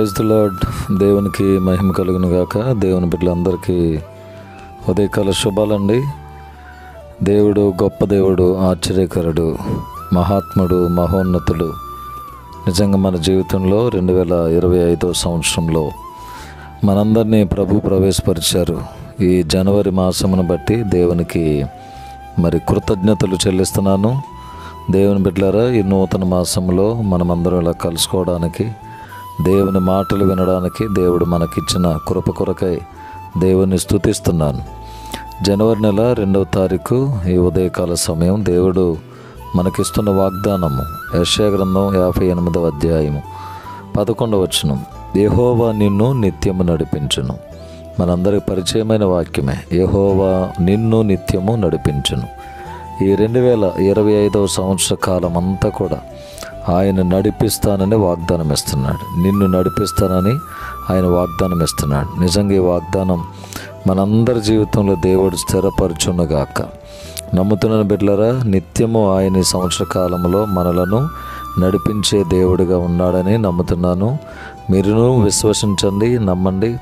Praise the lord. దేవునికి మహిమ కలుగును గాక. దేవుని బిడ్డలందరికీ ఉదయకాల శుభాలండి. దేవుడు గొప్ప దేవుడు, ఆశ్చర్యకరుడు, మహాత్ముడు, మహోన్నతుడు. నిజంగా మన జీవితంలో 2025 సంవత్సరంలో మనందరినీ ప్రభు ప్రవేశపరిచారు. ఈ జనవరి మాసమును బట్టి దేవునికి కృతజ్ఞతలు చెల్లిస్తున్నాను. దేవుని బిడ్డలారా, ఈ నూతన మాసంలో మనమందరం ఇలా కలుసుకోవడానికి, దేవుని మాటలు వినడానికి దేవుడు మనకిచ్చిన కృప కొరకై దేవుని స్తుతిస్తున్నాను. జనవరి నెల 2వ తారీఖు ఈ ఉదయకాల సమయం దేవుడు మనకిస్తున్న వాగ్దానము యెషయా గ్రంథం 58వ అధ్యాయము 11వ వచనం. యెహోవా నిన్ను నిత్యము నడిపించును. మనందరికి పరిచయమైన వాక్యమే. యెహోవా నిన్ను నిత్యము నడిపించును. ఈ 2025 సంవత్సర కాలం అంతా కూడా ఆయన నడిపిస్తానని వాగ్దానం ఇస్తున్నాడు. నిన్ను నడిపిస్తానని ఆయన వాగ్దానం ఇస్తున్నాడు. నిజంగా ఈ వాగ్దానం మనందరి జీవితంలో దేవుడు స్థిరపరచునుగాక. నమ్ముతున్న బిడ్డలారా, నిత్యము ఆయన ఈ సంవత్సర కాలంలో మనలను నడిపించే దేవుడిగా ఉన్నాడని నమ్ముతున్నాను. మీరును విశ్వసించండి, నమ్మండి.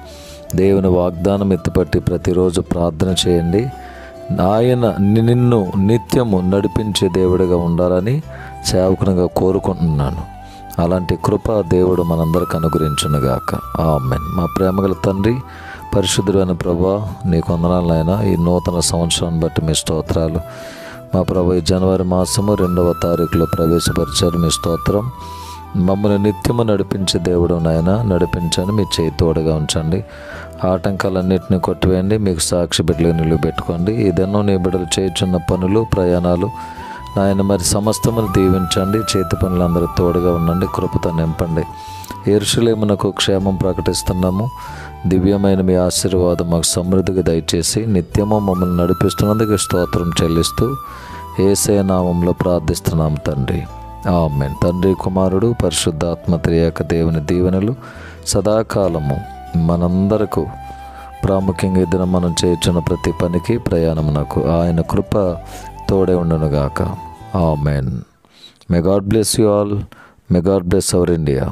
దేవుని వాగ్దానం ఎత్తిపట్టి ప్రతిరోజు ప్రార్థన చేయండి. ఆయన నిన్ను నిత్యము నడిపించే దేవుడిగా ఉండాలని సేవకునిగా కోరుకుంటున్నాను. అలాంటి కృప దేవుడు మనందరికి అనుగ్రహించునుగాక. ఆమేన్. మా ప్రేమగల తండ్రి, పరిశుద్ధుడైన ప్రభువా, నీకు వందనాలు నాయనా. ఈ నూతన సంవత్సరాన్ని బట్టి మీ స్తోత్రాలు. మా ప్రభు ఈ జనవరి మాసము 2వ తారీఖులో ప్రవేశపరిచారు. మీ స్తోత్రం. మమ్మల్ని నిత్యము నడిపించే దేవుడు నాయన, నడిపించండి. మీ చేయి తోడుగా ఉంచండి. ఆటంకాలన్నింటినీ కొట్టివేయండి. మీకు సాక్షి బిడ్డలు నిలబెట్టుకోండి. ఇదెన్నో నీ బిడ్డలు చేయుచున్న పనులు, ప్రయాణాలు నాయన సమస్తమును దీవించండి. చేతి పనులందరూ తోడుగా ఉండండి. కృపతో నింపండి. యెరూషలేమునకు క్షేమం ప్రకటిస్తున్నాము. దివ్యమైన మీ ఆశీర్వాదం మాకు సమృద్ధిగా దయచేసి నిత్యము మమ్మల్ని నడిపిస్తున్నందుకు స్తోత్రం చెల్లిస్తూ యేసయ్య నామంలో ప్రార్థిస్తున్నాం తండ్రి. ఆమేన్. తండ్రి, కుమారుడు, పరిశుద్ధాత్మ త్రియేక దేవుని దీవెనలు సదాకాలము మనందరకు, ప్రాముఖ్యంగా ఇద్దరు మనం చేర్చున్న ప్రతి పనికి, ప్రయాణమునకు ఆయన కృప తోడే ఉండునుగాక. Amen. May God bless you all. May God bless our India.